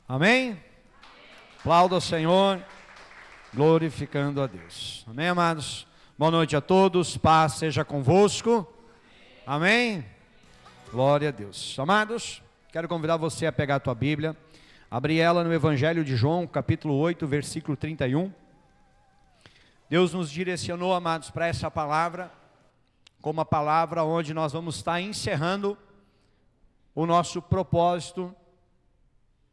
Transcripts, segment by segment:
Amém? Aplauda o Senhor, glorificando a Deus. Amém, amados? Boa noite a todos, paz seja convosco. Amém? Glória a Deus. Amados, quero convidar você a pegar a tua Bíblia, abrir ela no Evangelho de João, capítulo 8, versículo 31. Deus nos direcionou, amados, para essa palavra, como a palavra onde nós vamos estar encerrando o nosso propósito,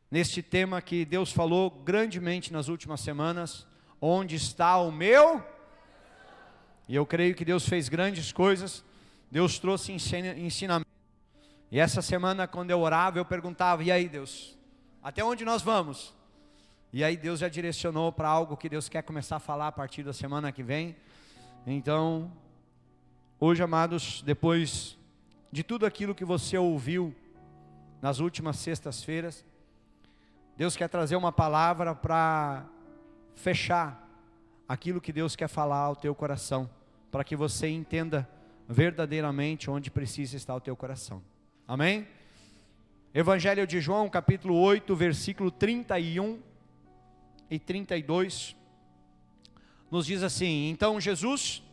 neste tema que Deus falou grandemente nas últimas semanas, onde está o meu? E eu creio que Deus fez grandes coisas, Deus trouxe ensinamento. E essa semana, quando eu orava, eu perguntava, e aí Deus, até onde nós vamos? E aí Deus já direcionou para algo que Deus quer começar a falar a partir da semana que vem. Então, hoje, amados, depois de tudo aquilo que você ouviu nas últimas sextas-feiras, Deus quer trazer uma palavra para fechar aquilo que Deus quer falar ao teu coração, para que você entenda verdadeiramente onde precisa estar o teu coração. Amém? Evangelho de João, capítulo 8, versículo 31 e 32, nos diz assim: então Jesus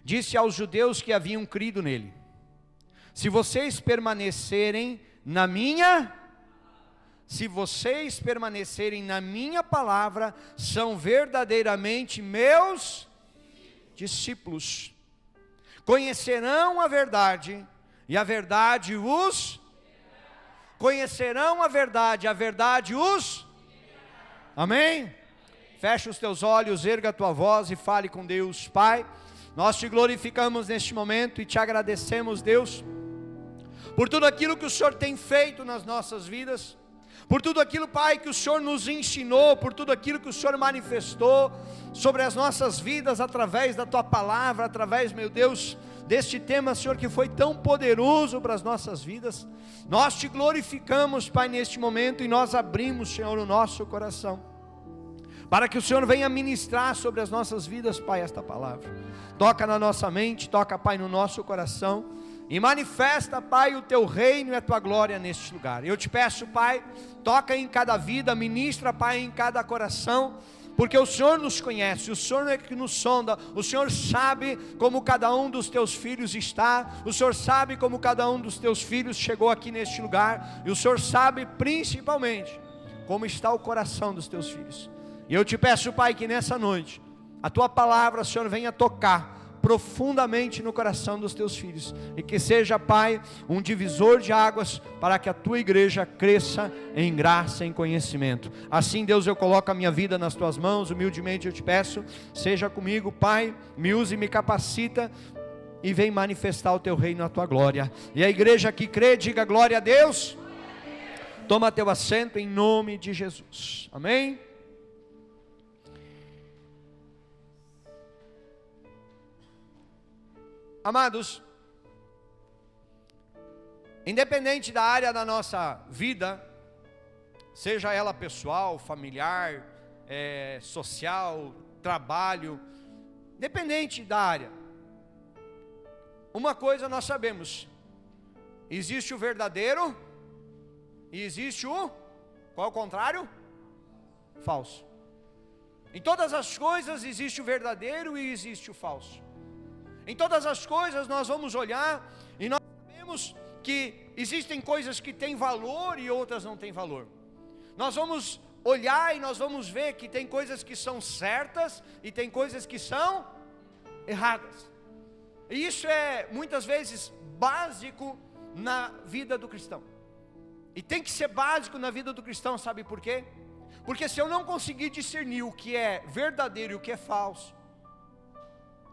disse aos judeus que haviam crido nele: se vocês permanecerem na minha palavra, são verdadeiramente meus discípulos. Conhecerão a verdade, e a verdade os conhecerão a verdade os. Amém? Fecha os teus olhos, erga a tua voz e fale com Deus. Pai, nós te glorificamos neste momento e te agradecemos, Deus, por tudo aquilo que o Senhor tem feito nas nossas vidas, por tudo aquilo, Pai, que o Senhor nos ensinou, por tudo aquilo que o Senhor manifestou sobre as nossas vidas, através da Tua palavra, através, meu Deus, deste tema, Senhor, que foi tão poderoso para as nossas vidas. Nós te glorificamos, Pai, neste momento, e nós abrimos, Senhor, o nosso coração, para que o Senhor venha ministrar sobre as nossas vidas, Pai, esta palavra. Toca na nossa mente, toca, Pai, no nosso coração, e manifesta, Pai, o Teu reino e a Tua glória neste lugar. Eu te peço, Pai, toca em cada vida, ministra, Pai, em cada coração, porque o Senhor nos conhece, o Senhor é que nos sonda, o Senhor sabe como cada um dos Teus filhos está, o Senhor sabe como cada um dos Teus filhos chegou aqui neste lugar, e o Senhor sabe principalmente como está o coração dos Teus filhos. E eu te peço, Pai, que nessa noite a Tua palavra, Senhor, venha tocar profundamente no coração dos Teus filhos, e que seja, Pai, um divisor de águas, para que a Tua igreja cresça em graça e em conhecimento. Assim, Deus, eu coloco a minha vida nas Tuas mãos, humildemente eu te peço, seja comigo, Pai, me use e me capacita, e vem manifestar o Teu reino, a Tua glória. E a igreja que crê, diga glória a Deus. Toma teu assento em nome de Jesus. Amém? Amados, independente da área da nossa vida, seja ela pessoal, familiar, social, trabalho, independente da área, uma coisa nós sabemos: existe o verdadeiro e existe o, qual é o contrário? Falso. Em todas as coisas existe o verdadeiro e existe o falso. Em todas as coisas nós vamos olhar e nós sabemos que existem coisas que têm valor e outras não têm valor. Nós vamos olhar e nós vamos ver que tem coisas que são certas e tem coisas que são erradas. E isso é muitas vezes básico na vida do cristão. E tem que ser básico na vida do cristão, sabe por quê? Porque se eu não conseguir discernir o que é verdadeiro e o que é falso,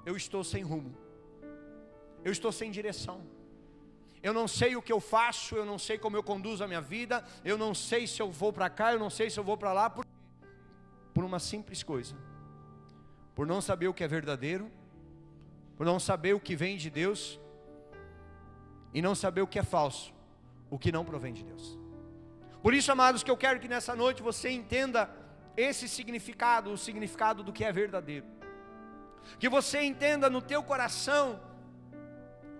eu estou sem rumo, eu estou sem direção, eu não sei o que eu faço, eu não sei como eu conduzo a minha vida, eu não sei se eu vou para cá, eu não sei se eu vou para lá, por uma simples coisa: por não saber o que é verdadeiro, por não saber o que vem de Deus, e não saber o que é falso, o que não provém de Deus. Por isso, amados, que eu quero que nessa noite você entenda esse significado, o significado do que é verdadeiro. Que você entenda no teu coração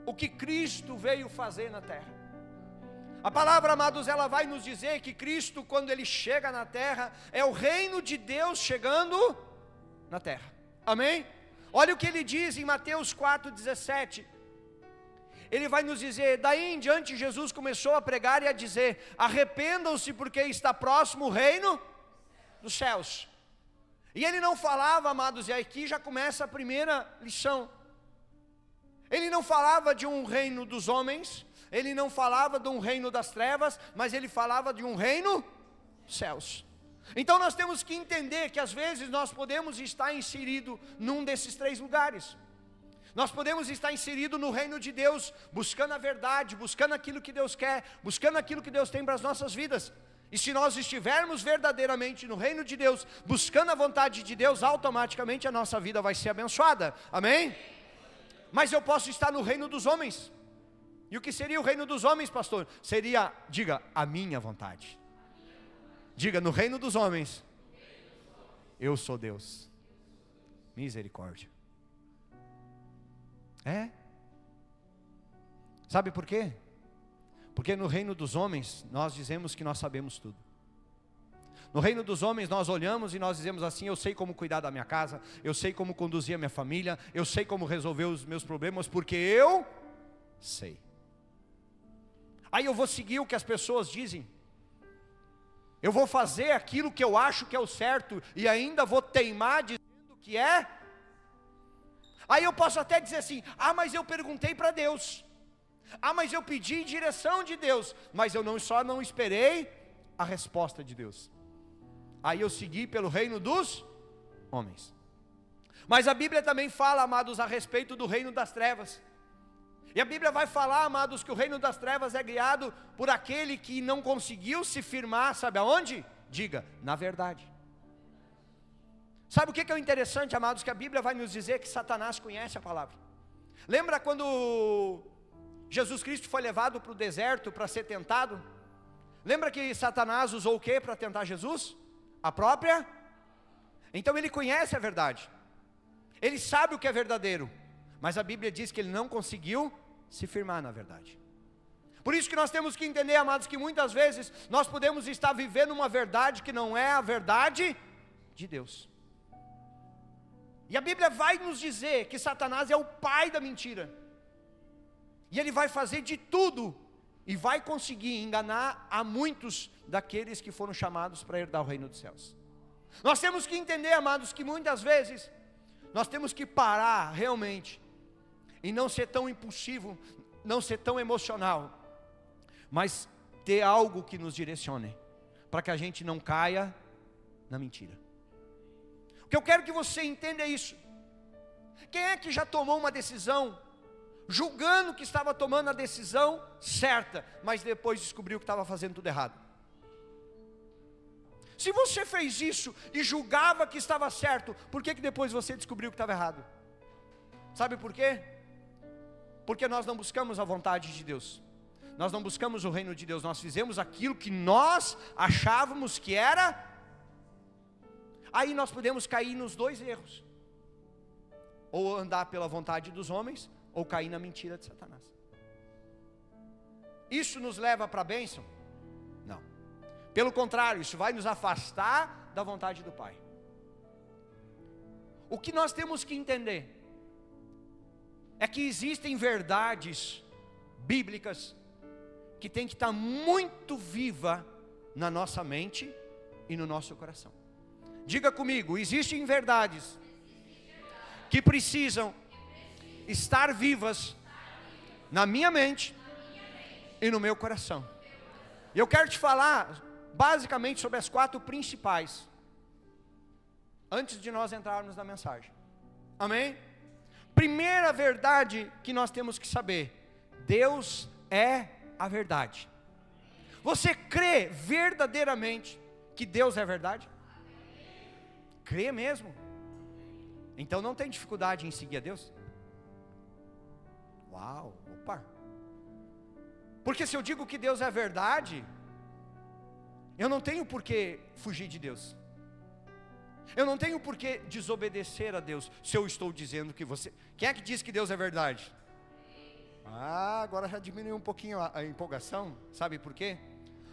o que Cristo veio fazer na terra. A palavra, amados, ela vai nos dizer que Cristo, quando Ele chega na terra, é o reino de Deus chegando na terra. Amém? Olha o que Ele diz em Mateus 4,17. Ele vai nos dizer, daí em diante Jesus começou a pregar e a dizer, arrependam-se porque está próximo o reino dos céus. E Ele não falava, amados, e aqui já começa a primeira lição. Ele não falava de um reino dos homens, Ele não falava de um reino das trevas, mas Ele falava de um reino dos céus. Então nós temos que entender que às vezes nós podemos estar inserido num desses três lugares. Nós podemos estar inserido no reino de Deus, buscando a verdade, buscando aquilo que Deus quer, buscando aquilo que Deus tem para as nossas vidas. E se nós estivermos verdadeiramente no reino de Deus, buscando a vontade de Deus, automaticamente a nossa vida vai ser abençoada. Amém? Mas eu posso estar no reino dos homens. E o que seria o reino dos homens, pastor? Seria, diga, a minha vontade. Diga, no reino dos homens, eu sou Deus. Misericórdia. Sabe por quê? Porque no reino dos homens, nós dizemos que nós sabemos tudo. No reino dos homens nós olhamos e nós dizemos assim, eu sei como cuidar da minha casa, eu sei como conduzir a minha família, eu sei como resolver os meus problemas, porque eu sei. Aí eu vou seguir o que as pessoas dizem, eu vou fazer aquilo que eu acho que é o certo, e ainda vou teimar dizendo que é. Aí eu posso até dizer assim, mas eu perguntei para Deus, mas eu pedi direção de Deus, mas eu só não esperei a resposta de Deus. Aí eu segui pelo reino dos homens. Mas a Bíblia também fala, amados, a respeito do reino das trevas. E a Bíblia vai falar, amados, que o reino das trevas é guiado por aquele que não conseguiu se firmar, sabe aonde? Diga, na verdade. Sabe o que é o interessante, amados? Que a Bíblia vai nos dizer que Satanás conhece a palavra. Lembra quando Jesus Cristo foi levado para o deserto para ser tentado? Lembra que Satanás usou o que para tentar Jesus? A própria? Então ele conhece a verdade. Ele sabe o que é verdadeiro. Mas a Bíblia diz que ele não conseguiu se firmar na verdade. Por isso que nós temos que entender, amados, que muitas vezes nós podemos estar vivendo uma verdade que não é a verdade de Deus. E a Bíblia vai nos dizer que Satanás é o pai da mentira. E ele vai fazer de tudo e vai conseguir enganar a muitos daqueles que foram chamados para herdar o reino dos céus. Nós temos que entender, amados, que muitas vezes nós temos que parar realmente e não ser tão impulsivo, não ser tão emocional, mas ter algo que nos direcione, para que a gente não caia na mentira. O que eu quero que você entenda é isso. Quem é que já tomou uma decisão, julgando que estava tomando a decisão certa, mas depois descobriu que estava fazendo tudo errado? Se você fez isso e julgava que estava certo, por que depois você descobriu que estava errado? Sabe por quê? Porque nós não buscamos a vontade de Deus, nós não buscamos o reino de Deus, nós fizemos aquilo que nós achávamos que era. Aí nós podemos cair nos dois erros, ou andar pela vontade dos homens, ou cair na mentira de Satanás. Isso nos leva para a bênção? Não. Pelo contrário, isso vai nos afastar da vontade do Pai. O que nós temos que entender é que existem verdades bíblicas que tem que estar muito viva na nossa mente e no nosso coração. Diga comigo, existem verdades que precisam estar vivas na minha mente e no meu coração. E eu quero te falar basicamente sobre as 4 principais, antes de nós entrarmos na mensagem. Amém? Primeira verdade que nós temos que saber: Deus é a verdade. Você crê verdadeiramente que Deus é verdade? Crê mesmo? Então não tem dificuldade em seguir a Deus? Uau, opa. Porque se eu digo que Deus é verdade, eu não tenho por que fugir de Deus. Eu não tenho por que desobedecer a Deus, se eu estou dizendo que você... Quem é que diz que Deus é verdade? Agora já diminuiu um pouquinho a empolgação. Sabe por quê?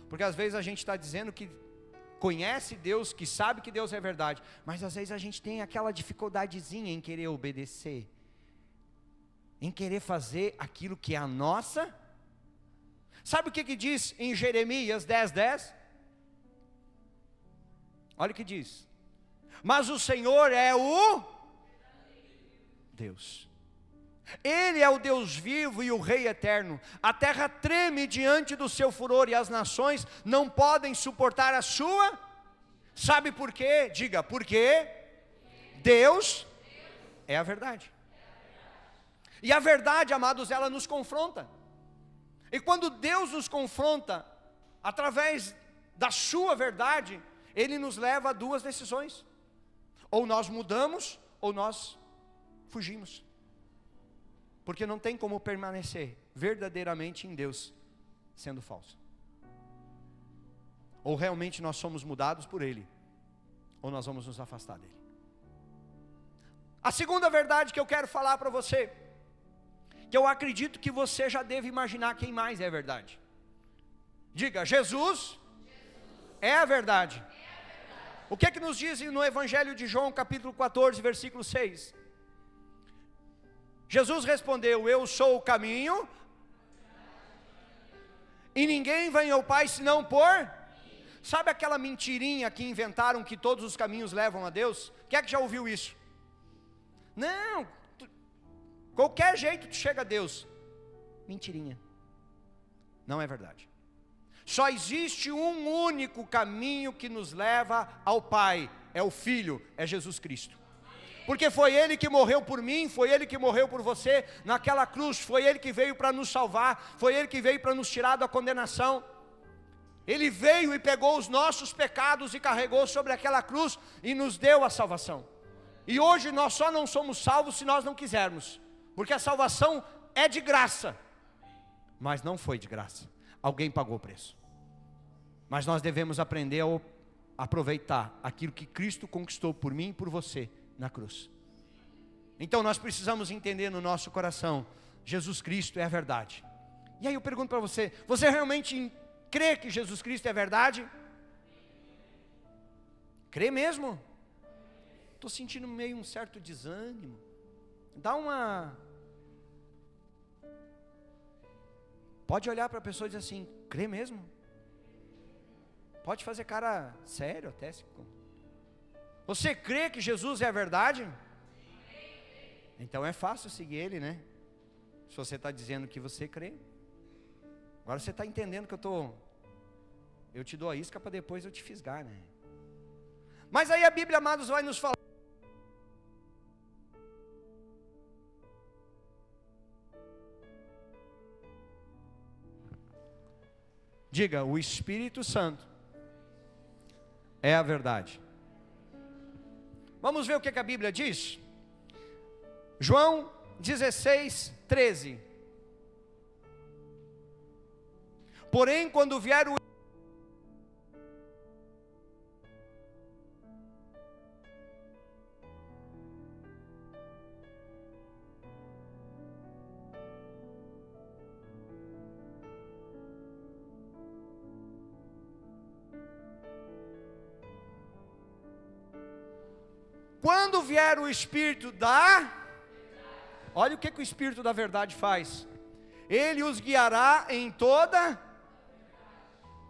Porque às vezes a gente está dizendo que conhece Deus, que sabe que Deus é verdade, mas às vezes a gente tem aquela dificuldadezinha em querer obedecer, em querer fazer aquilo que é a nossa. Sabe o que diz em Jeremias 10:10? Olha o que diz: mas o Senhor é o Deus, Ele é o Deus vivo e o Rei eterno. A terra treme diante do seu furor, e as nações não podem suportar a sua. Sabe por quê? Diga, porque Deus é a verdade. E a verdade, amados, ela nos confronta. E quando Deus nos confronta, através da sua verdade, Ele nos leva a duas decisões: ou nós mudamos, ou nós fugimos. Porque não tem como permanecer verdadeiramente em Deus sendo falso. Ou realmente nós somos mudados por Ele, ou nós vamos nos afastar dEle. A segunda verdade que eu quero falar para você, que eu acredito que você já deve imaginar quem mais é a verdade. Diga, Jesus é a verdade. O que nos diz no Evangelho de João, capítulo 14, versículo 6? Jesus respondeu: eu sou o caminho, e ninguém vem ao Pai senão por... Sabe aquela mentirinha que inventaram que todos os caminhos levam a Deus? Quem é que já ouviu isso? Não, qualquer jeito tu chega a Deus. Mentirinha. Não é verdade. Só existe um único caminho que nos leva ao Pai, é o Filho, é Jesus Cristo. Porque foi Ele que morreu por mim, foi Ele que morreu por você naquela cruz, foi Ele que veio para nos salvar, foi Ele que veio para nos tirar da condenação. Ele veio e pegou os nossos pecados e carregou sobre aquela cruz e nos deu a salvação. E hoje nós só não somos salvos se nós não quisermos, porque a salvação é de graça, mas não foi de graça, alguém pagou o preço. Mas nós devemos aprender a aproveitar aquilo que Cristo conquistou por mim e por você na cruz. Então nós precisamos entender no nosso coração: Jesus Cristo é a verdade. E aí eu pergunto para você: você realmente crê que Jesus Cristo é a verdade? Crê mesmo? Estou sentindo meio um certo desânimo. Dá uma... Pode olhar para a pessoa e dizer assim: crê mesmo? Pode fazer cara sério até. Você crê que Jesus é a verdade? Então é fácil seguir Ele, né? Se você está dizendo que você crê. Agora você está entendendo que eu te dou a isca para depois eu te fisgar, né? Mas aí a Bíblia, amados, vai nos falar. Diga, o Espírito Santo é a verdade. Vamos ver o que a Bíblia diz? João 16:13. Porém, quando vier o... Quando vier o Espírito da... Olha o que o Espírito da verdade faz. Ele os guiará em toda...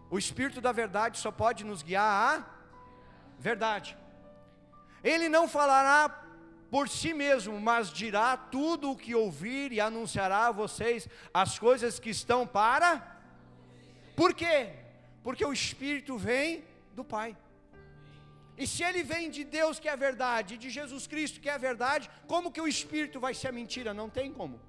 O Espírito da verdade só pode nos guiar à verdade. Ele não falará por si mesmo, mas dirá tudo o que ouvir e anunciará a vocês as coisas que estão para... Por quê? Porque o Espírito vem do Pai. E se ele vem de Deus, que é a verdade, de Jesus Cristo, que é a verdade, como que o Espírito vai ser a mentira? Não tem como.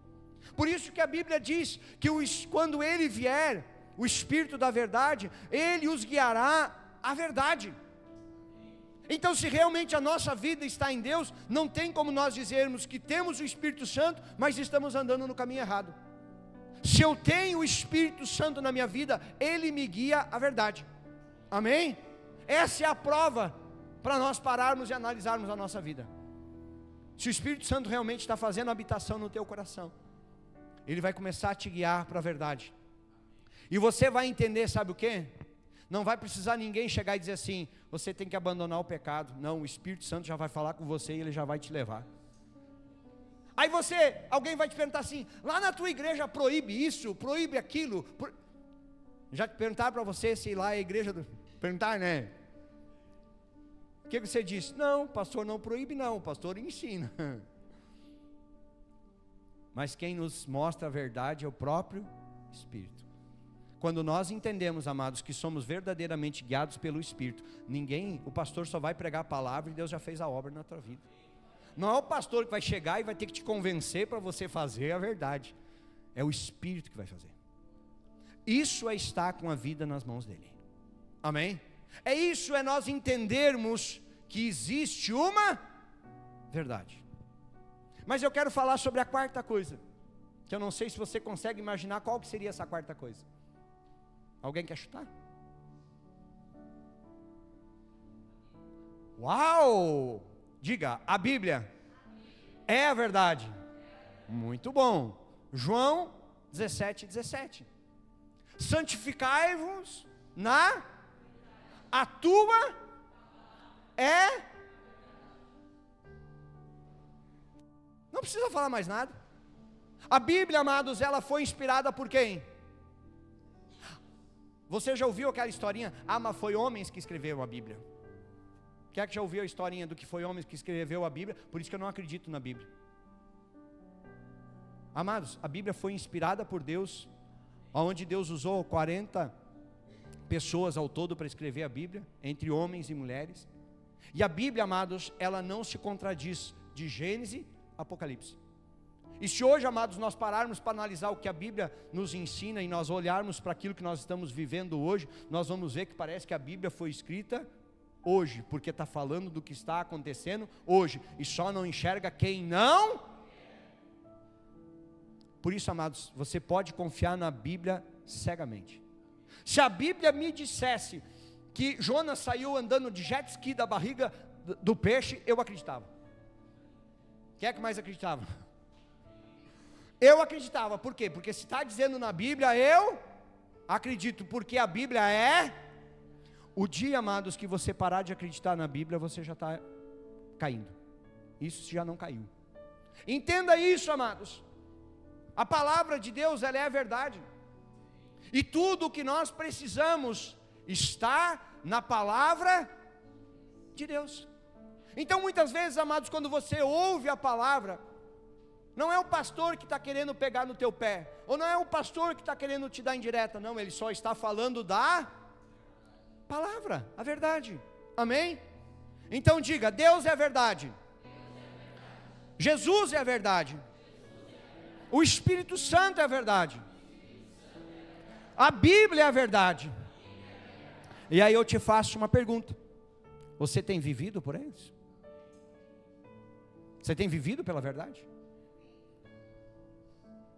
Por isso que a Bíblia diz que quando ele vier, o Espírito da verdade, ele os guiará à verdade. Então, se realmente a nossa vida está em Deus, não tem como nós dizermos que temos o Espírito Santo, mas estamos andando no caminho errado. Se eu tenho o Espírito Santo na minha vida, ele me guia à verdade. Amém? Essa é a prova para nós pararmos e analisarmos a nossa vida. Se o Espírito Santo realmente está fazendo habitação no teu coração. Ele vai começar a te guiar para a verdade. E você vai entender, sabe o quê? Não vai precisar ninguém chegar e dizer assim, você tem que abandonar o pecado. Não, o Espírito Santo já vai falar com você e ele já vai te levar. Aí alguém vai te perguntar assim, lá na tua igreja proíbe isso, proíbe aquilo. Já te perguntaram para você se lá é a igreja perguntar, né? O que você disse? Não, o pastor não proíbe não, o pastor ensina. Mas quem nos mostra a verdade é o próprio Espírito. Quando nós entendemos, amados, que somos verdadeiramente guiados pelo Espírito, o pastor só vai pregar a palavra e Deus já fez a obra na tua vida. Não é o pastor que vai chegar e vai ter que te convencer para você fazer a verdade. É o Espírito que vai fazer. Isso é estar com a vida nas mãos dele. Amém? É nós entendermos que existe uma verdade. Mas eu quero falar sobre a quarta coisa, que eu não sei se você consegue imaginar qual que seria essa quarta coisa. Alguém quer chutar? Uau! Diga, a Bíblia é a verdade. Muito bom. João 17:17. Santificai-vos a tua é. Não precisa falar mais nada. A Bíblia, amados, ela foi inspirada por quem? Você já ouviu aquela historinha? Mas foi homens que escreveram a Bíblia. Quem é que já ouviu a historinha do que foi homens que escreveu a Bíblia? Por isso que eu não acredito na Bíblia. Amados, a Bíblia foi inspirada por Deus, onde Deus usou 40 pessoas ao todo para escrever a Bíblia, entre homens e mulheres. E a Bíblia, amados, ela não se contradiz de Gênesis a Apocalipse. E se hoje, amados, nós pararmos para analisar o que a Bíblia nos ensina e nós olharmos para aquilo que nós estamos vivendo hoje, nós vamos ver que parece que a Bíblia foi escrita hoje, porque está falando do que está acontecendo hoje, e só não enxerga quem não. Por isso, amados, você pode confiar na Bíblia cegamente. Se a Bíblia me dissesse que Jonas saiu andando de jet ski da barriga do peixe, eu acreditava. Quem é que mais acreditava? Eu acreditava, por quê? Porque se está dizendo na Bíblia, eu acredito, porque a Bíblia é. O dia, amados, que você parar de acreditar na Bíblia, você já está caindo. Isso já não caiu. Entenda isso, amados. A palavra de Deus, ela é a verdade. E tudo o que nós precisamos está na palavra de Deus. Então muitas vezes, amados, quando você ouve a palavra, não é o pastor que está querendo pegar no teu pé, ou não é o pastor que está querendo te dar indireta, não, ele só está falando da palavra, a verdade. Amém? Então diga, Deus é a verdade, Jesus é a verdade, o Espírito Santo é a verdade, a Bíblia é a verdade. E aí eu te faço uma pergunta: você tem vivido por eles? Você tem vivido pela verdade?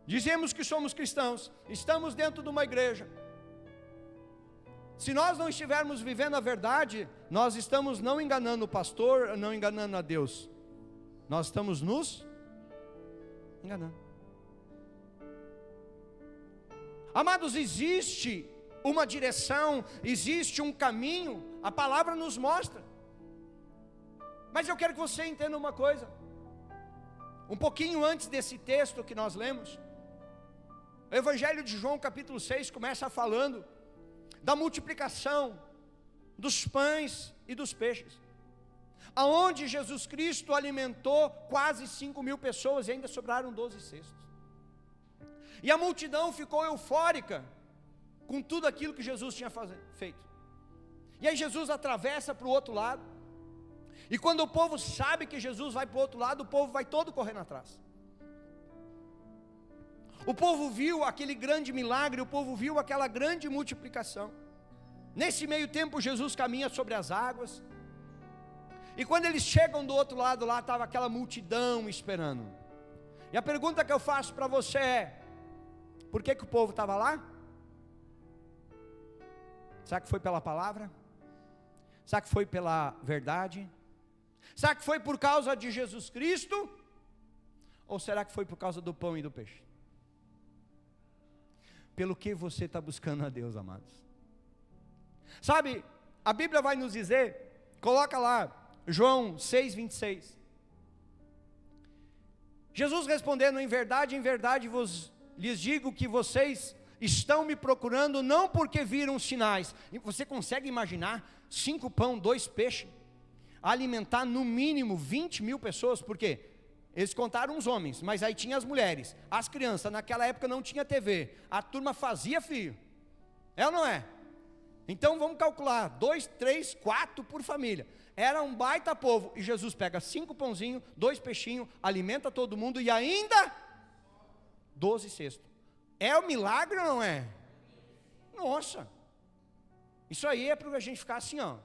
Dizemos que somos cristãos, estamos dentro de uma igreja. Se nós não estivermos vivendo a verdade, nós estamos não enganando o pastor, não enganando a Deus. Nós estamos nos enganando. Amados, existe uma direção, existe um caminho, a palavra nos mostra. Mas eu quero que você entenda uma coisa. Um pouquinho antes desse texto que nós lemos, o Evangelho de João capítulo 6 começa falando da multiplicação dos pães e dos peixes, aonde Jesus Cristo alimentou quase 5.000 pessoas e ainda sobraram 12 cestos. E a multidão ficou eufórica com tudo aquilo que Jesus tinha feito. E aí Jesus atravessa para o outro lado, e quando o povo sabe que Jesus vai para o outro lado, o povo vai todo correndo atrás. O povo viu aquele grande milagre, o povo viu aquela grande multiplicação. Nesse meio tempo Jesus caminha sobre as águas, e quando eles chegam do outro lado, lá estava aquela multidão esperando. E a pergunta que eu faço para você é: por que o povo estava lá? Será que foi pela palavra? Será que foi pela verdade? Será que foi por causa de Jesus Cristo? Ou será que foi por causa do pão e do peixe? pelo que você está buscando a Deus, amados. Sabe, a Bíblia vai nos dizer, coloca lá, João 6,26. Jesus respondendo, em verdade lhes digo que vocês estão me procurando não porque viram sinais. E você consegue imaginar 5 pão, 2 peixes, alimentar no mínimo 20 mil pessoas? Por quê? Eles contaram os homens, mas aí tinha as mulheres, as crianças. Naquela época não tinha TV, a turma fazia frio, é ou não é? Então vamos calcular, 2, 3, 4 por família, era um baita povo. E Jesus pega 5 pãozinhos, 2 peixinhos, alimenta todo mundo e ainda 12 cestos. É um milagre ou não é? Nossa, isso aí é para a gente ficar assim, ó.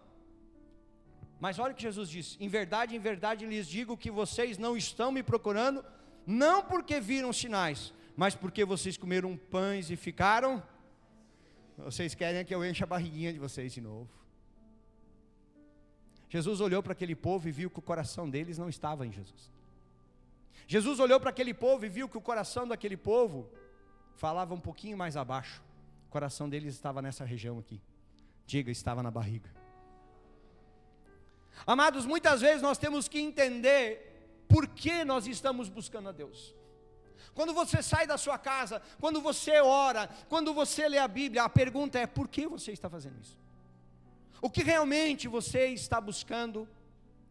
Mas olha o que Jesus disse, em verdade lhes digo que vocês não estão me procurando, não porque viram sinais, mas porque vocês comeram pães e ficaram. Vocês querem que eu encha a barriguinha de vocês de novo. Jesus olhou para aquele povo e viu que o coração deles não estava em Jesus. Jesus olhou para aquele povo e viu que o coração daquele povo falava um pouquinho mais abaixo. O coração deles estava nessa região aqui. Diga, estava na barriga. Amados, muitas vezes nós temos que entender por que nós estamos buscando a Deus. Quando você sai da sua casa, quando você ora, quando você lê a Bíblia, a pergunta é, por que você está fazendo isso? O que realmente você está buscando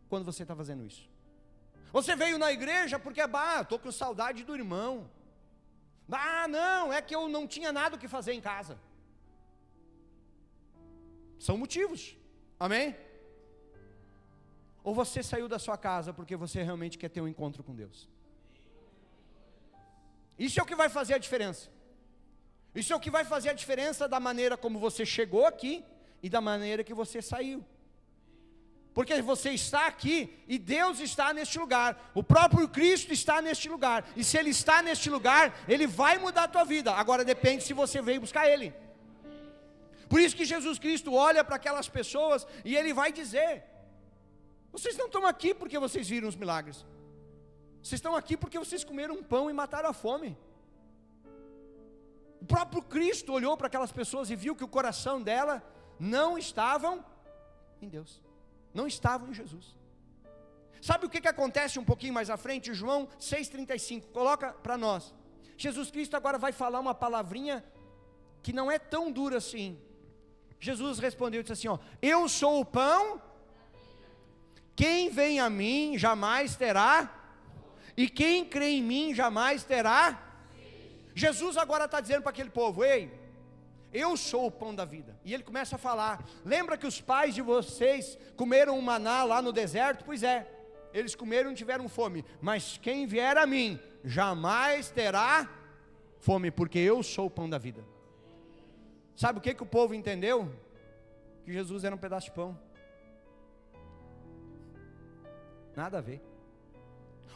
quando você está fazendo isso? Você veio na igreja porque, estou com saudade do irmão. Não, é que eu não tinha nada o que fazer em casa. São motivos, amém? Ou você saiu da sua casa porque você realmente quer ter um encontro com Deus? Isso é o que vai fazer a diferença. Isso é o que vai fazer a diferença da maneira como você chegou aqui e da maneira que você saiu. Porque você está aqui e Deus está neste lugar. O próprio Cristo está neste lugar. E se Ele está neste lugar, Ele vai mudar a tua vida. Agora depende se você veio buscar Ele. Por isso que Jesus Cristo olha para aquelas pessoas e Ele vai dizer, vocês não estão aqui porque vocês viram os milagres. Vocês estão aqui porque vocês comeram um pão e mataram a fome. O próprio Cristo olhou para aquelas pessoas e viu que o coração dela não estavam em Deus. Não estavam em Jesus. Sabe o que acontece um pouquinho mais à frente? João 6,35, coloca para nós. Jesus Cristo agora vai falar uma palavrinha que não é tão dura assim. Jesus respondeu e disse assim, eu sou o pão, quem vem a mim jamais terá, e quem crê em mim jamais terá. Jesus agora está dizendo para aquele povo, ei, eu sou o pão da vida. E ele começa a falar, lembra que os pais de vocês comeram um maná lá no deserto? Pois é, eles comeram e tiveram fome, mas quem vier a mim jamais terá fome, porque eu sou o pão da vida. Sabe o que o povo entendeu? Que Jesus era um pedaço de pão. Nada a ver.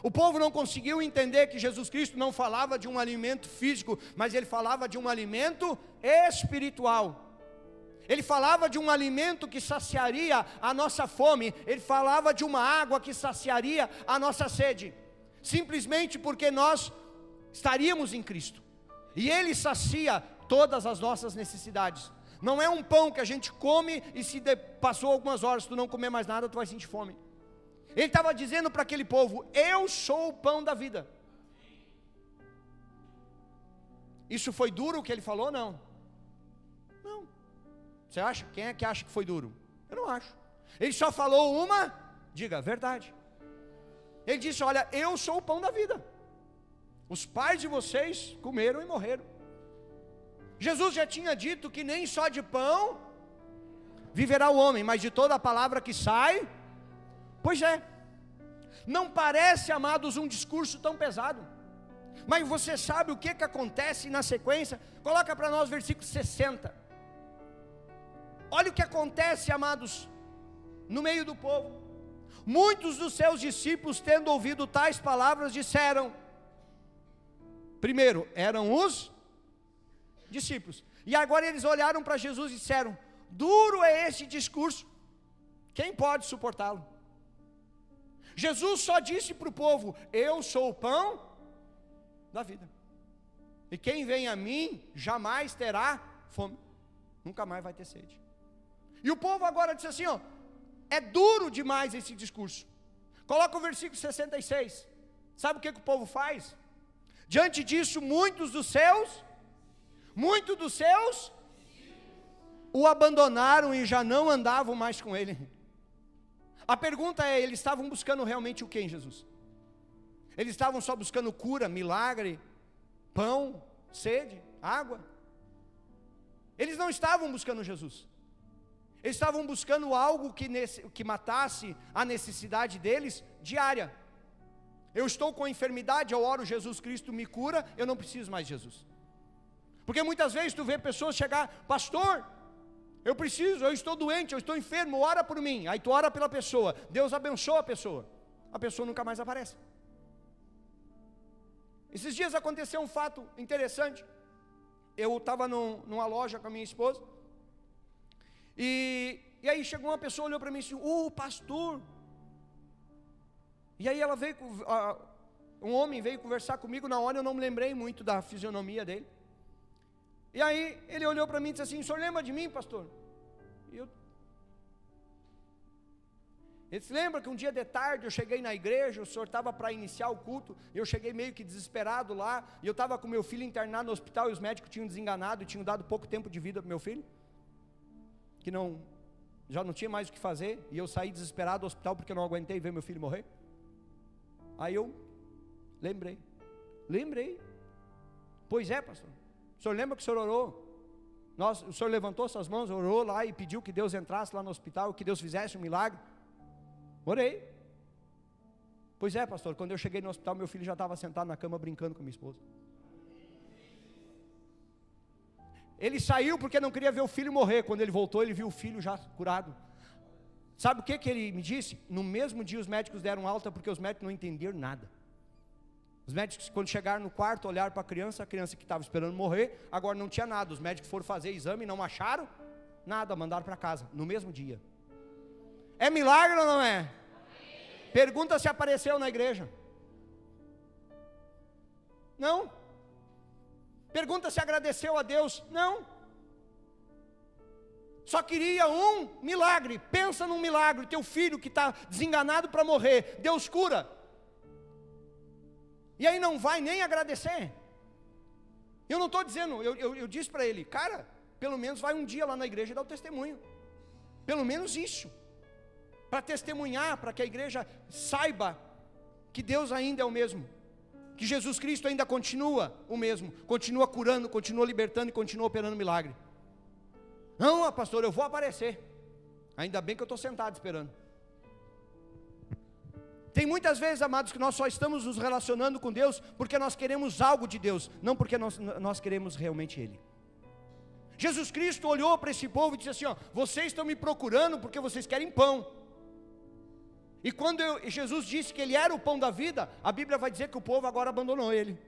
O povo não conseguiu entender que Jesus Cristo não falava de um alimento físico, mas Ele falava de um alimento espiritual. Ele falava de um alimento que saciaria a nossa fome. Ele falava de uma água que saciaria a nossa sede. Simplesmente porque nós estaríamos em Cristo. E Ele sacia todas as nossas necessidades. Não é um pão que a gente come e se passou algumas horas, se tu não comer mais nada, tu vai sentir fome. Ele estava dizendo para aquele povo, eu sou o pão da vida. Isso foi duro o que ele falou? Não. Não. Você acha? Quem é que acha que foi duro? Eu não acho. Ele só falou uma, diga, verdade. Ele disse, olha, eu sou o pão da vida. Os pais de vocês comeram e morreram. Jesus já tinha dito que nem só de pão viverá o homem, mas de toda a palavra que sai. Pois é, não parece, amados, um discurso tão pesado, mas você sabe o que acontece na sequência? Coloca para nós versículo 60, olha o que acontece, amados, no meio do povo. Muitos dos seus discípulos, tendo ouvido tais palavras, disseram, primeiro, eram os discípulos, e agora eles olharam para Jesus e disseram, duro é esse discurso, quem pode suportá-lo? Jesus só disse para o povo, eu sou o pão da vida. E quem vem a mim jamais terá fome, nunca mais vai ter sede. E o povo agora disse assim, ó, é duro demais esse discurso. Coloca o versículo 66. Sabe o que o povo faz? Diante disso, muitos dos seus o abandonaram e já não andavam mais com ele. A pergunta é, eles estavam buscando realmente o que em Jesus? Eles estavam só buscando cura, milagre, pão, sede, água? Eles não estavam buscando Jesus. Eles estavam buscando algo que matasse a necessidade deles diária. Eu estou com enfermidade, eu oro, Jesus Cristo me cura, eu não preciso mais de Jesus. Porque muitas vezes tu vê pessoas chegar, pastor, eu estou doente, eu estou enfermo, ora por mim. Aí tu ora pela pessoa, Deus abençoa a pessoa nunca mais aparece. Esses dias aconteceu um fato interessante. Eu estava numa loja com a minha esposa, e aí chegou uma pessoa, olhou para mim e disse, pastor. E aí ela veio, um homem veio conversar comigo, na hora eu não me lembrei muito da fisionomia dele. E aí ele olhou para mim e disse assim, o senhor lembra de mim, pastor? Ele disse, lembra que um dia de tarde eu cheguei na igreja, o senhor estava para iniciar o culto, eu cheguei meio que desesperado lá, e eu estava com meu filho internado no hospital, e os médicos tinham desenganado, e tinham dado pouco tempo de vida para meu filho, que já não tinha mais o que fazer, e eu saí desesperado do hospital, porque eu não aguentei ver meu filho morrer. Aí eu lembrei, pois é, pastor, o senhor lembra que o senhor orou? O senhor levantou suas mãos, orou lá e pediu que Deus entrasse lá no hospital, que Deus fizesse um milagre. Orei. Pois é, pastor, quando eu cheguei no hospital, meu filho já estava sentado na cama brincando com a minha esposa. Ele saiu porque não queria ver o filho morrer. Quando ele voltou, ele viu o filho já curado. Sabe o que ele me disse? No mesmo dia os médicos deram alta, porque os médicos não entenderam nada. Os médicos, quando chegaram no quarto, olharam para a criança que estava esperando morrer, agora não tinha nada. Os médicos foram fazer exame e não acharam nada, mandaram para casa, no mesmo dia. É milagre ou não é? Pergunta se apareceu na igreja. Não. Pergunta se agradeceu a Deus. Não. Só queria um milagre. Pensa num milagre. Teu filho que está desenganado para morrer, Deus cura. E aí não vai nem agradecer. Eu não estou dizendo, eu disse para ele, cara, pelo menos vai um dia lá na igreja e dá o testemunho. Pelo menos isso. Para testemunhar, para que a igreja saiba que Deus ainda é o mesmo. Que Jesus Cristo ainda continua o mesmo. Continua curando, continua libertando e continua operando milagre. Não, pastor, eu vou aparecer. Ainda bem que eu estou sentado esperando. Tem muitas vezes, amados, que nós só estamos nos relacionando com Deus porque nós queremos algo de Deus, não porque nós queremos realmente Ele. Jesus Cristo olhou para esse povo e disse assim, ó, vocês estão me procurando porque vocês querem pão. E quando Jesus disse que Ele era o pão da vida, a Bíblia vai dizer que o povo agora abandonou Ele.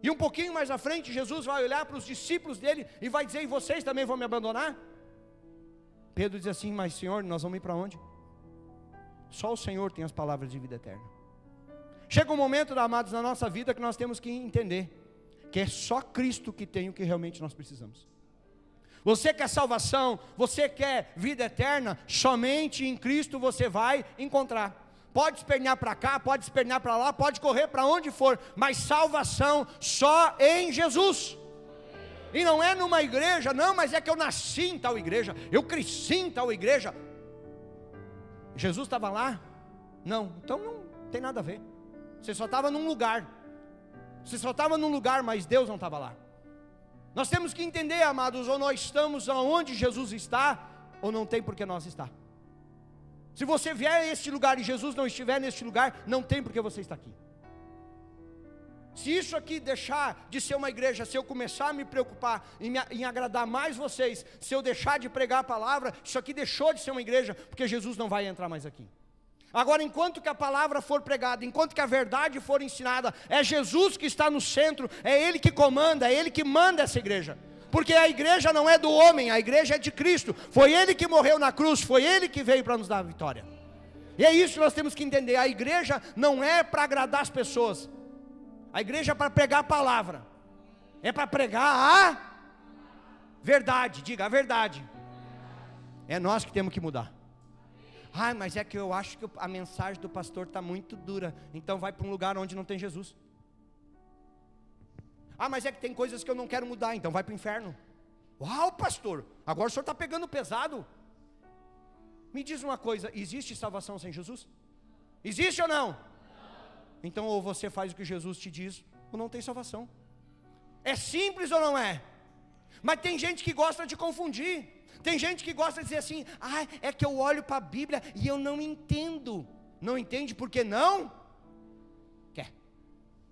E um pouquinho mais à frente, Jesus vai olhar para os discípulos dele e vai dizer, e vocês também vão me abandonar? Pedro diz assim, mas Senhor, nós vamos ir para onde? Só o Senhor tem as palavras de vida eterna. Chega um momento, amados, na nossa vida que nós temos que entender que é só Cristo que tem o que realmente nós precisamos. Você quer salvação, você quer vida eterna, somente em Cristo você vai encontrar. Pode espernear para cá, pode espernear para lá, pode correr para onde for, mas salvação só em Jesus. E não é numa igreja, não, mas é que eu nasci em tal igreja, eu cresci em tal igreja. Jesus estava lá? Não, então não tem nada a ver. Você só estava num lugar. Você só estava num lugar, mas Deus não estava lá. Nós temos que entender, amados, ou nós estamos onde Jesus está, ou não tem por que nós estar. Se você vier a este lugar e Jesus não estiver neste lugar, não tem por que você estar aqui. Se isso aqui deixar de ser uma igreja, se eu começar a me preocupar em agradar mais vocês, se eu deixar de pregar a palavra, isso aqui deixou de ser uma igreja, porque Jesus não vai entrar mais aqui. Agora, enquanto que a palavra for pregada, enquanto que a verdade for ensinada, é Jesus que está no centro, é Ele que comanda, é Ele que manda essa igreja. Porque a igreja não é do homem, a igreja é de Cristo. Foi Ele que morreu na cruz, foi Ele que veio para nos dar a vitória. E é isso que nós temos que entender, a igreja não é para agradar as pessoas. A igreja é para pregar a palavra. É para pregar a verdade. Diga a verdade. É nós que temos que mudar. Ah, mas é que eu acho que a mensagem do pastor está muito dura. Então vai para um lugar onde não tem Jesus. Ah, mas é que tem coisas que eu não quero mudar. Então vai para o inferno. Uau, pastor, agora o senhor está pegando pesado. Me diz uma coisa, existe salvação sem Jesus? Existe ou não? Então ou você faz o que Jesus te diz, ou não tem salvação. É simples ou não é? Mas tem gente que gosta de confundir. Tem gente que gosta de dizer assim: ah, é que eu olho para a Bíblia e eu não entendo. Não entende porque não quer.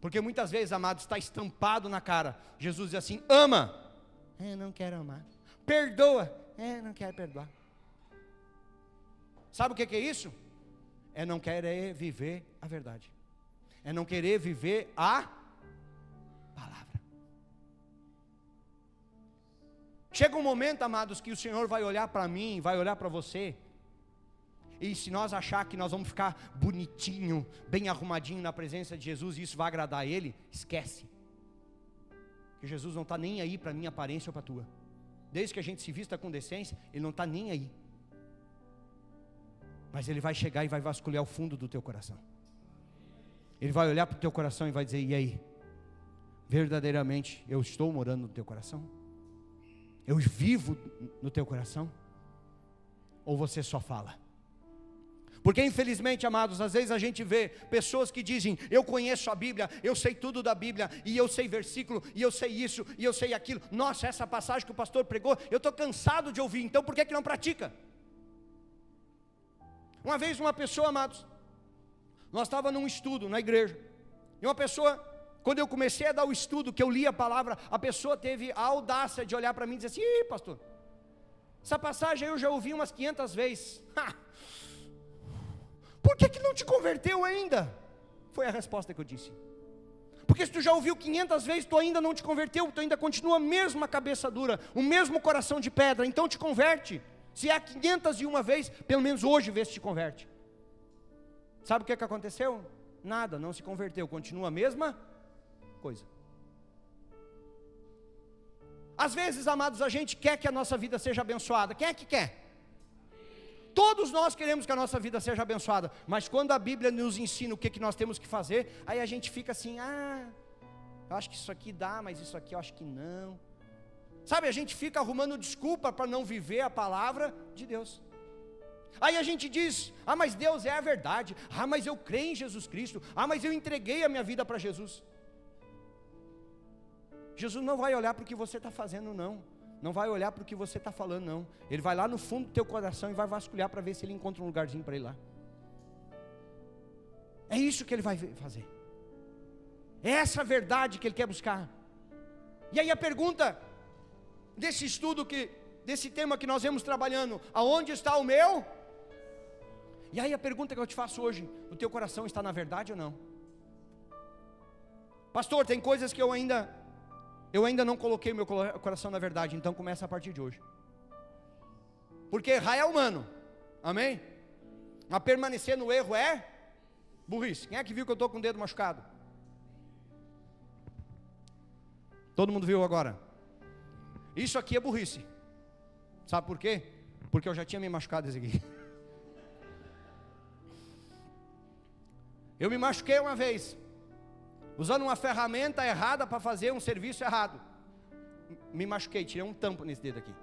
Porque muitas vezes, amados, está estampado na cara. Jesus diz assim: ama. Não quero amar. Perdoa. Não quero perdoar. Sabe o que é isso? É não querer viver a verdade. É não querer viver a palavra. Chega um momento, amados, que o Senhor vai olhar para mim, vai olhar para você. E se nós achar que nós vamos ficar bonitinho, bem arrumadinho na presença de Jesus, e isso vai agradar a Ele, esquece. Que Jesus não está nem aí para a minha aparência ou para a tua. Desde que a gente se vista com decência, Ele não está nem aí. Mas Ele vai chegar e vai vasculhar o fundo do teu coração. Ele vai olhar para o teu coração e vai dizer: e aí? Verdadeiramente eu estou morando no teu coração? Eu vivo no teu coração? Ou você só fala? Porque infelizmente, amados, às vezes a gente vê pessoas que dizem: eu conheço a Bíblia, eu sei tudo da Bíblia, e eu sei versículo, e eu sei isso, e eu sei aquilo. Nossa, essa passagem que o pastor pregou, eu estou cansado de ouvir, então por que não pratica? Uma vez uma pessoa, amados, nós estávamos num estudo na igreja, e uma pessoa, quando eu comecei a dar o estudo, que eu li a palavra, a pessoa teve a audácia de olhar para mim e dizer assim: ih, pastor, essa passagem eu já ouvi umas 500 vezes. Por que não te converteu ainda? Foi a resposta que eu disse. Porque se tu já ouviu 500 vezes, tu ainda não te converteu, tu ainda continua a mesma cabeça dura, o mesmo coração de pedra, então te converte. Se é 501 vez, pelo menos hoje vê se te converte. Sabe o que aconteceu? Nada, não se converteu, continua a mesma coisa. Às vezes, amados, a gente quer que a nossa vida seja abençoada. Quem é que quer? Todos nós queremos que a nossa vida seja abençoada. Mas quando a Bíblia nos ensina o que nós temos que fazer, aí a gente fica assim: eu acho que isso aqui dá, mas isso aqui eu acho que não. Sabe, a gente fica arrumando desculpa para não viver a palavra de Deus. Aí a gente diz: mas Deus é a verdade. Mas eu creio em Jesus Cristo. Mas eu entreguei a minha vida para Jesus. Jesus não vai olhar para o que você está fazendo, não. Não vai olhar para o que você está falando, não. Ele vai lá no fundo do teu coração e vai vasculhar para ver se ele encontra um lugarzinho para ir lá. É isso que ele vai fazer. É essa verdade que ele quer buscar. E aí a pergunta desse estudo, desse tema que nós vemos trabalhando: aonde está o meu? E aí a pergunta que eu te faço hoje: o teu coração está na verdade ou não? Pastor, tem coisas que eu ainda não coloquei meu coração na verdade. Então começa a partir de hoje. Porque errar é humano, amém? Mas permanecer no erro é burrice. Quem é que viu que eu estou com o dedo machucado? Todo mundo viu agora? Isso aqui é burrice. Sabe por quê? Porque eu já tinha me machucado esse aqui. Eu me machuquei uma vez, usando uma ferramenta errada para fazer um serviço errado. Me machuquei, tirei um tampo nesse dedo aqui.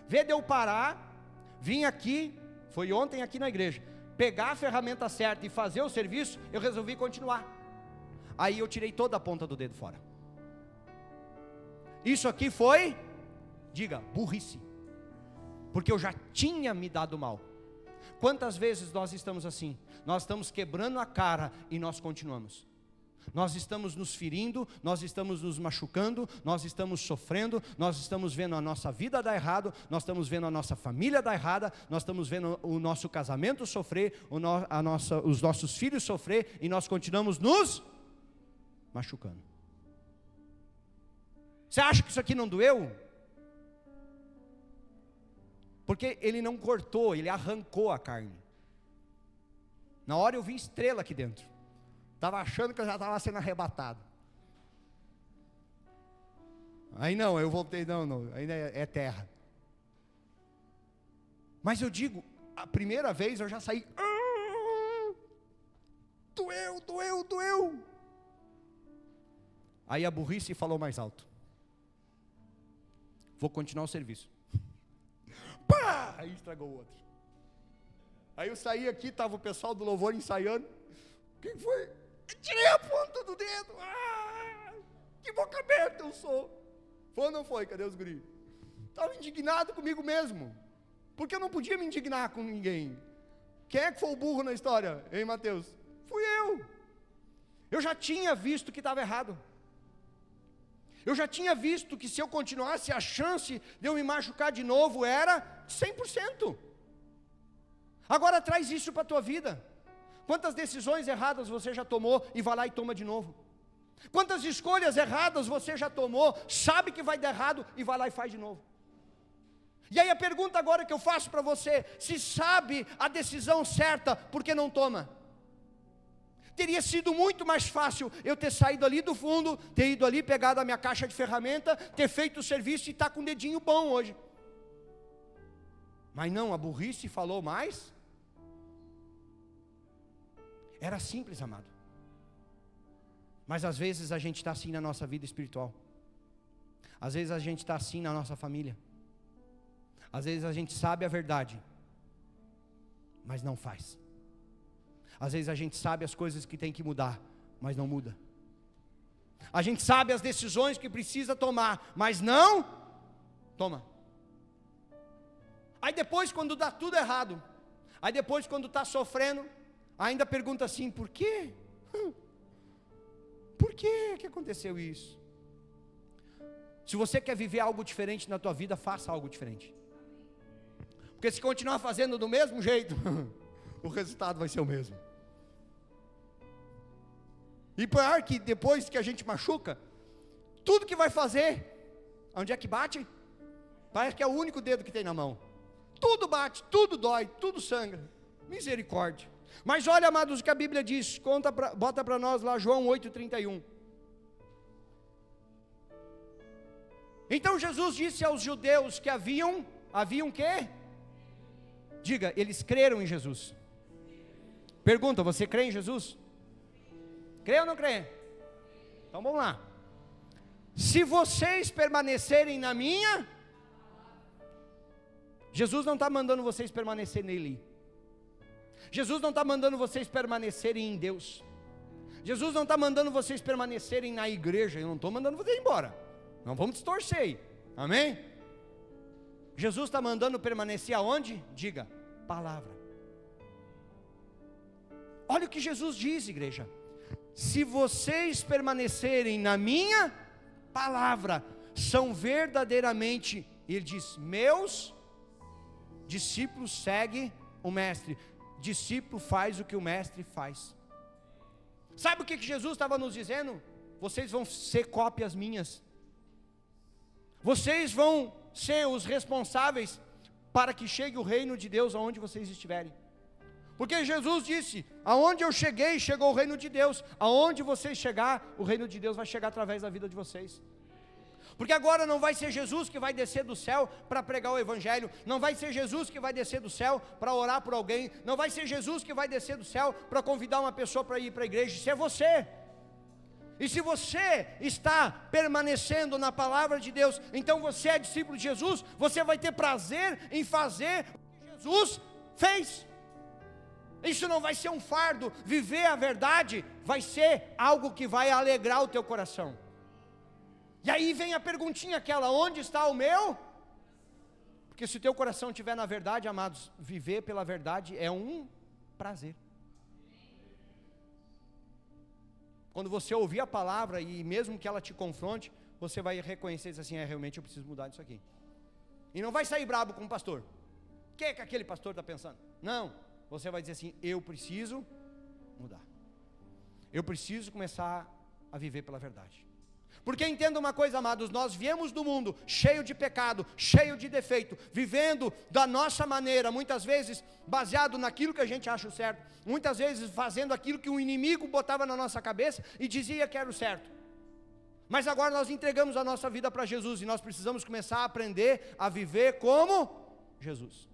Vê de eu parar, vim aqui, foi ontem aqui na igreja, pegar a ferramenta certa e fazer o serviço, eu resolvi continuar. Aí eu tirei toda a ponta do dedo fora. Isso aqui foi, diga, burrice. Porque eu já tinha me dado mal. Quantas vezes nós estamos assim? Nós estamos quebrando a cara e nós continuamos. Nós estamos nos ferindo, nós estamos nos machucando, nós estamos sofrendo, nós estamos vendo a nossa vida dar errado, nós estamos vendo a nossa família dar errada, nós estamos vendo o nosso casamento sofrer, os nossos filhos sofrer, e nós continuamos nos machucando. Você acha que isso aqui não doeu? Porque ele não cortou, ele arrancou a carne. Na hora eu vi estrela aqui dentro. Estava achando que eu já estava sendo arrebatado. Aí não, eu voltei, não, ainda é terra. Mas eu digo, a primeira vez eu já saí, doeu. Aí a burrice falou mais alto. Vou continuar o serviço. Pá! Aí estragou o outro. Aí eu saí aqui, estava o pessoal do louvor ensaiando. O que foi? Eu tirei a ponta do dedo. Que boca aberta eu sou. Foi ou não foi? Cadê os guris? Estava indignado comigo mesmo. Porque eu não podia me indignar com ninguém. Quem é que foi o burro na história, hein, Mateus? Fui eu. Eu já tinha visto que estava errado. Eu já tinha visto que se eu continuasse, a chance de eu me machucar de novo era 100%. Agora traz isso para a tua vida. Quantas decisões erradas você já tomou e vai lá e toma de novo? Quantas escolhas erradas você já tomou, sabe que vai dar errado e vai lá e faz de novo? E aí a pergunta agora que eu faço para você, se sabe a decisão certa, por que não toma? Teria sido muito mais fácil eu ter saído ali do fundo, ter ido ali, pegado a minha caixa de ferramenta, ter feito o serviço e estar com um dedinho bom hoje. Mas não, a burrice falou mais. Era simples, amado. Mas às vezes a gente está assim na nossa vida espiritual. Às vezes a gente está assim na nossa família. Às vezes a gente sabe a verdade, mas não faz. Às vezes a gente sabe as coisas que tem que mudar, mas não muda. A gente sabe as decisões que precisa tomar, mas não toma. Aí depois quando dá tudo errado, aí depois quando está sofrendo, ainda pergunta assim, por quê? Por que aconteceu isso? Se você quer viver algo diferente na tua vida, faça algo diferente. Porque se continuar fazendo do mesmo jeito, o resultado vai ser o mesmo. E pior que depois que a gente machuca, tudo que vai fazer, onde é que bate? Parece que é o único dedo que tem na mão. Tudo bate, tudo dói, tudo sangra. Misericórdia. Mas olha, amados, o que a Bíblia diz, bota para nós lá João 8,31. Então Jesus disse aos judeus que haviam quê? Diga, eles creram em Jesus. Pergunta, você crê em Jesus? Crê ou não crê? Então vamos lá. Se vocês permanecerem na minha, Jesus não está mandando vocês permanecer nele. Jesus não está mandando vocês permanecerem em Deus. Jesus não está mandando vocês permanecerem na igreja. Eu não estou mandando vocês ir embora. Não vamos distorcer aí. Amém? Jesus está mandando permanecer aonde? Diga, palavra. Olha o que Jesus diz, igreja. Se vocês permanecerem na minha palavra, são verdadeiramente, ele diz, meus discípulos. Segue o mestre. Discípulo faz o que o mestre faz. Sabe o que Jesus estava nos dizendo? Vocês vão ser cópias minhas. Vocês vão ser os responsáveis para que chegue o reino de Deus aonde vocês estiverem. Porque Jesus disse, aonde eu cheguei, chegou o reino de Deus. Aonde vocês chegar, o reino de Deus vai chegar através da vida de vocês. Porque agora não vai ser Jesus que vai descer do céu para pregar o evangelho, não vai ser Jesus que vai descer do céu para orar por alguém, não vai ser Jesus que vai descer do céu para convidar uma pessoa para ir para a igreja, isso é você. E se você está permanecendo na palavra de Deus, então você é discípulo de Jesus, você vai ter prazer em fazer o que Jesus fez. Isso não vai ser um fardo, viver a verdade vai ser algo que vai alegrar o teu coração. E aí vem a perguntinha aquela, onde está o meu? Porque se o teu coração estiver na verdade, amados, viver pela verdade é um prazer. Quando você ouvir a palavra e mesmo que ela te confronte, você vai reconhecer e dizer assim, realmente eu preciso mudar disso aqui. E não vai sair brabo com o pastor. O que aquele pastor está pensando? Não, você vai dizer assim, eu preciso mudar. Eu preciso começar a viver pela verdade. Porque entenda uma coisa, amados, nós viemos do mundo cheio de pecado, cheio de defeito, vivendo da nossa maneira, muitas vezes baseado naquilo que a gente acha o certo, muitas vezes fazendo aquilo que o inimigo botava na nossa cabeça e dizia que era o certo. Mas agora nós entregamos a nossa vida para Jesus e nós precisamos começar a aprender a viver como Jesus.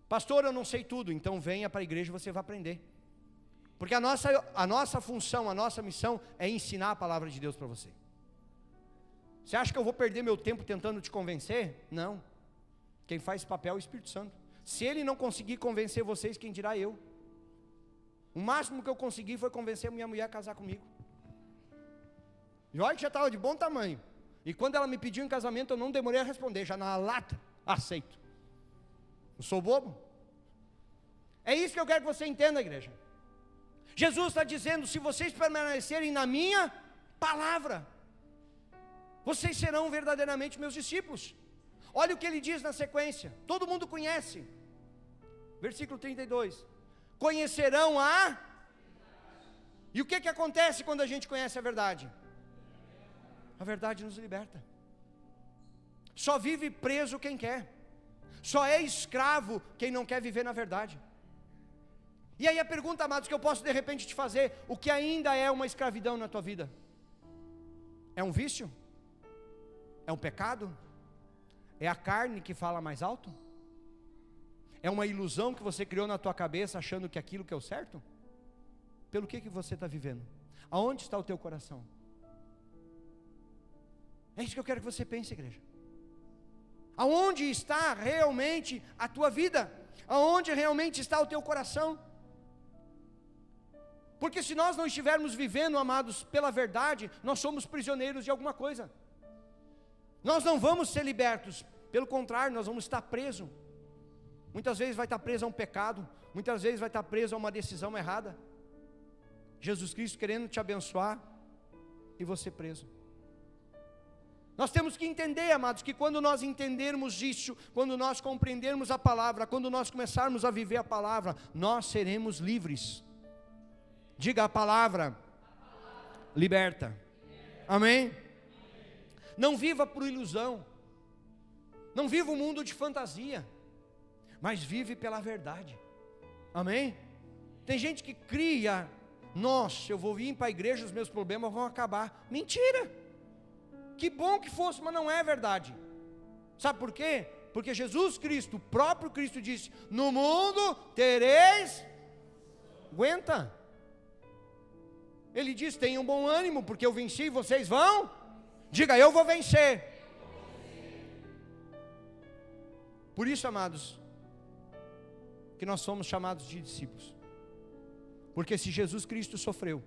Pastor, eu não sei tudo, então venha para a igreja e você vai aprender. Porque a nossa função, a nossa missão é ensinar a palavra de Deus para você. Você acha que eu vou perder meu tempo tentando te convencer? Não. Quem faz esse papel é o Espírito Santo. Se ele não conseguir convencer vocês, quem dirá eu? O máximo que eu consegui foi convencer a minha mulher a casar comigo. E olha que já estava de bom tamanho. E quando ela me pediu em casamento, eu não demorei a responder, já na lata, aceito. Não sou bobo? É isso que eu quero que você entenda, igreja. Jesus está dizendo, se vocês permanecerem na minha palavra, vocês serão verdadeiramente meus discípulos. Olha o que ele diz na sequência, todo mundo conhece, versículo 32, conhecerão a... E o que acontece quando a gente conhece a verdade? A verdade nos liberta. Só vive preso quem quer, só é escravo quem não quer viver na verdade. E aí a pergunta, amados, que eu posso de repente te fazer, o que ainda é uma escravidão na tua vida? É um vício? É um pecado? É a carne que fala mais alto? É uma ilusão que você criou na tua cabeça achando que aquilo que é o certo? Pelo que você está vivendo? Aonde está o teu coração? É isso que eu quero que você pense, igreja. Aonde está realmente a tua vida? Aonde realmente está o teu coração? Porque se nós não estivermos vivendo, amados, pela verdade, nós somos prisioneiros de alguma coisa. Nós não vamos ser libertos, pelo contrário, nós vamos estar presos. Muitas vezes vai estar preso a um pecado, muitas vezes vai estar preso a uma decisão errada. Jesus Cristo querendo te abençoar e você preso. Nós temos que entender, amados, que quando nós entendermos isso, quando nós compreendermos a palavra, quando nós começarmos a viver a palavra, nós seremos livres. Diga a palavra, liberta. Amém? Não viva por ilusão, não viva um mundo de fantasia, mas vive pela verdade. Amém? Tem gente que cria, nossa, eu vou vir para a igreja, os meus problemas vão acabar. Mentira! Que bom que fosse, mas não é verdade. Sabe por quê? Porque Jesus Cristo, o próprio Cristo disse, no mundo tereis, aguenta. Ele diz, tenham bom ânimo, porque eu venci e vocês vão. Diga, eu vou vencer. Por isso, amados, que nós somos chamados de discípulos. Porque se Jesus Cristo sofreu,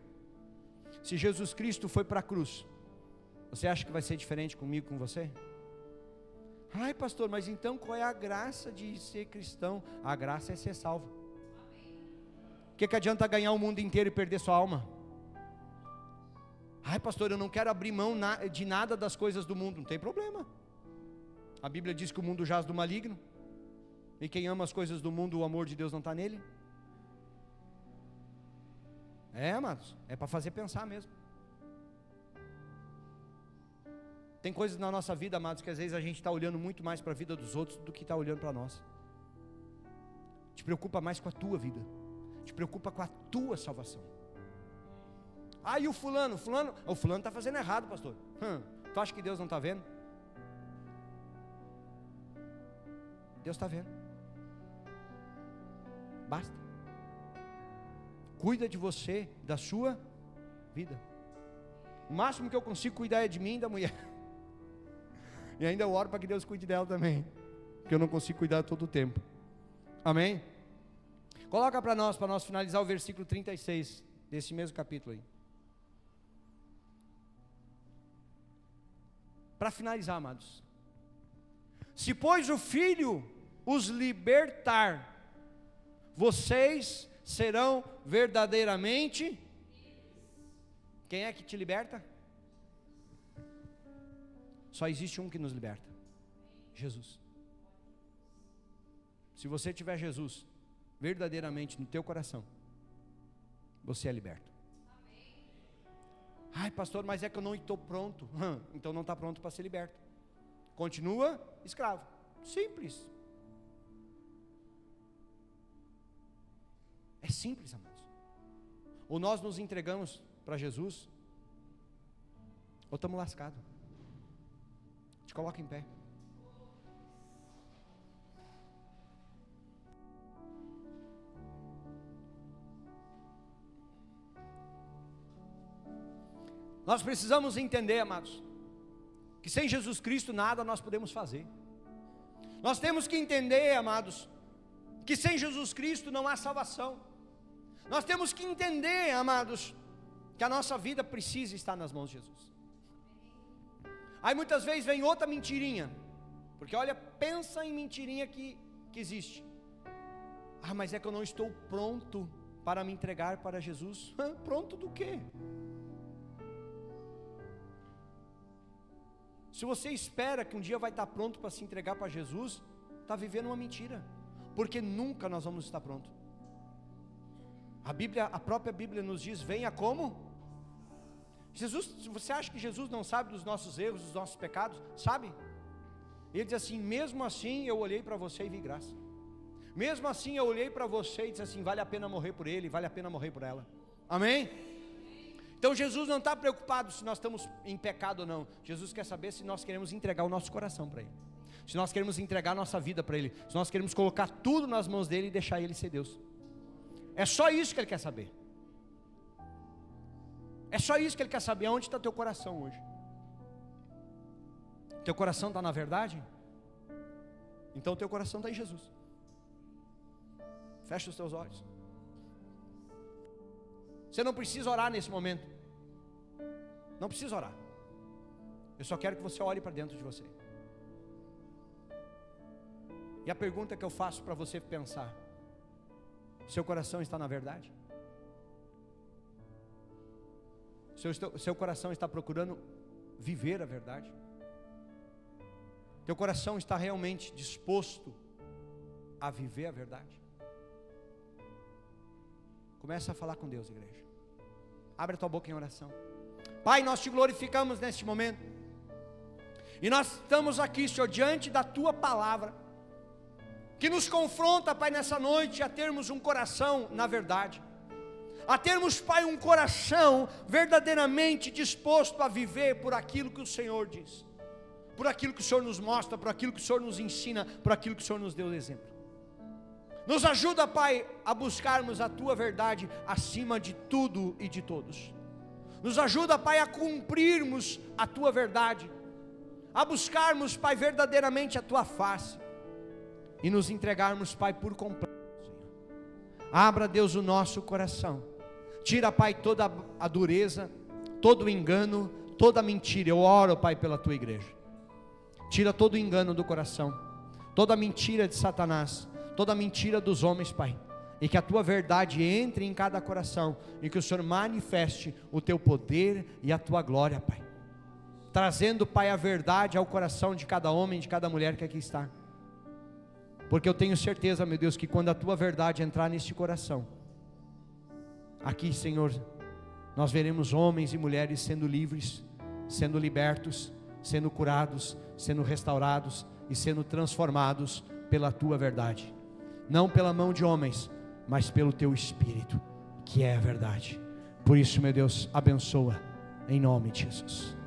se Jesus Cristo foi para a cruz, você acha que vai ser diferente comigo, com você? Ai, pastor, mas então qual é a graça de ser cristão? A graça é ser salvo. O que adianta ganhar o mundo inteiro e perder sua alma? Ai, pastor, eu não quero abrir mão de nada das coisas do mundo. Não tem problema. A Bíblia diz que o mundo jaz do maligno, e quem ama as coisas do mundo, o amor de Deus não está nele. É, amados, é para fazer pensar mesmo. Tem coisas na nossa vida, amados, que às vezes a gente está olhando muito mais para a vida dos outros do que está olhando para nós. Te preocupa mais com a tua vida, te preocupa com a tua salvação. Ah, e o fulano está fazendo errado, pastor. Tu acha que Deus não está vendo? Deus está vendo. Basta. Cuida de você, da sua vida. O máximo que eu consigo cuidar é de mim e da mulher. E ainda eu oro para que Deus cuide dela também, porque eu não consigo cuidar todo o tempo. Amém? Coloca para nós finalizar o versículo 36 desse mesmo capítulo aí. Para finalizar, amados, se pois o Filho os libertar, vocês serão verdadeiramente. Quem é que te liberta? Só existe um que nos liberta: Jesus. Se você tiver Jesus verdadeiramente no teu coração, você é liberto. Ai, pastor, mas é que eu não estou pronto. Então não está pronto para ser liberto. Continua escravo. Simples. É simples, amados. Ou nós nos entregamos para Jesus, ou estamos lascados. Te coloca em pé. Nós precisamos entender, amados, que sem Jesus Cristo nada nós podemos fazer. Nós temos que entender, amados, que sem Jesus Cristo não há salvação. Nós temos que entender, amados, que a nossa vida precisa estar nas mãos de Jesus. Aí muitas vezes vem outra mentirinha, porque olha, pensa em mentirinha que existe. Ah, mas é que eu não estou pronto para me entregar para Jesus. Pronto do quê? Se você espera que um dia vai estar pronto para se entregar para Jesus, está vivendo uma mentira, porque nunca nós vamos estar prontos. A própria Bíblia nos diz, venha como? Jesus, você acha que Jesus não sabe dos nossos erros, dos nossos pecados? Sabe? Ele diz assim, mesmo assim eu olhei para você e vi graça. Mesmo assim eu olhei para você e disse assim, vale a pena morrer por ele, vale a pena morrer por ela. Amém? Então Jesus não está preocupado se nós estamos em pecado ou não. Jesus quer saber se nós queremos entregar o nosso coração para Ele, se nós queremos entregar a nossa vida para Ele, se nós queremos colocar tudo nas mãos dEle e deixar Ele ser Deus. É só isso que Ele quer saber. É só isso que Ele quer saber. Onde está teu coração hoje? Teu coração está na verdade? Então teu coração está em Jesus. Fecha os teus olhos. Você não precisa orar nesse momento. Não precisa orar. Eu só quero que você olhe para dentro de você. E a pergunta que eu faço para você pensar: seu coração está na verdade? Seu coração está procurando viver a verdade? Teu coração está realmente disposto a viver a verdade? Começa a falar com Deus, igreja. Abre a tua boca em oração. Pai, nós te glorificamos neste momento. E nós estamos aqui, Senhor, diante da tua palavra, que nos confronta, Pai, nessa noite a termos um coração na verdade. A termos, Pai, um coração verdadeiramente disposto a viver por aquilo que o Senhor diz, por aquilo que o Senhor nos mostra, por aquilo que o Senhor nos ensina, por aquilo que o Senhor nos deu exemplo. Nos ajuda, Pai, a buscarmos a tua verdade acima de tudo e de todos. Nos ajuda, Pai, a cumprirmos a tua verdade, a buscarmos, Pai, verdadeiramente a tua face e nos entregarmos, Pai, por completo, Senhor. Abra, Deus, o nosso coração. Tira, Pai, toda a dureza, todo o engano, toda a mentira. Eu oro, Pai, pela tua igreja. Tira todo o engano do coração, toda a mentira de Satanás, toda a mentira dos homens, Pai, e que a tua verdade entre em cada coração, e que o Senhor manifeste o teu poder e a tua glória, Pai, trazendo, Pai, a verdade ao coração de cada homem, de cada mulher que aqui está, porque eu tenho certeza, meu Deus, que quando a tua verdade entrar neste coração, aqui, Senhor, nós veremos homens e mulheres sendo livres, sendo libertos, sendo curados, sendo restaurados e sendo transformados pela tua verdade, não pela mão de homens, mas pelo teu Espírito, que é a verdade. Por isso, meu Deus, abençoa, em nome de Jesus.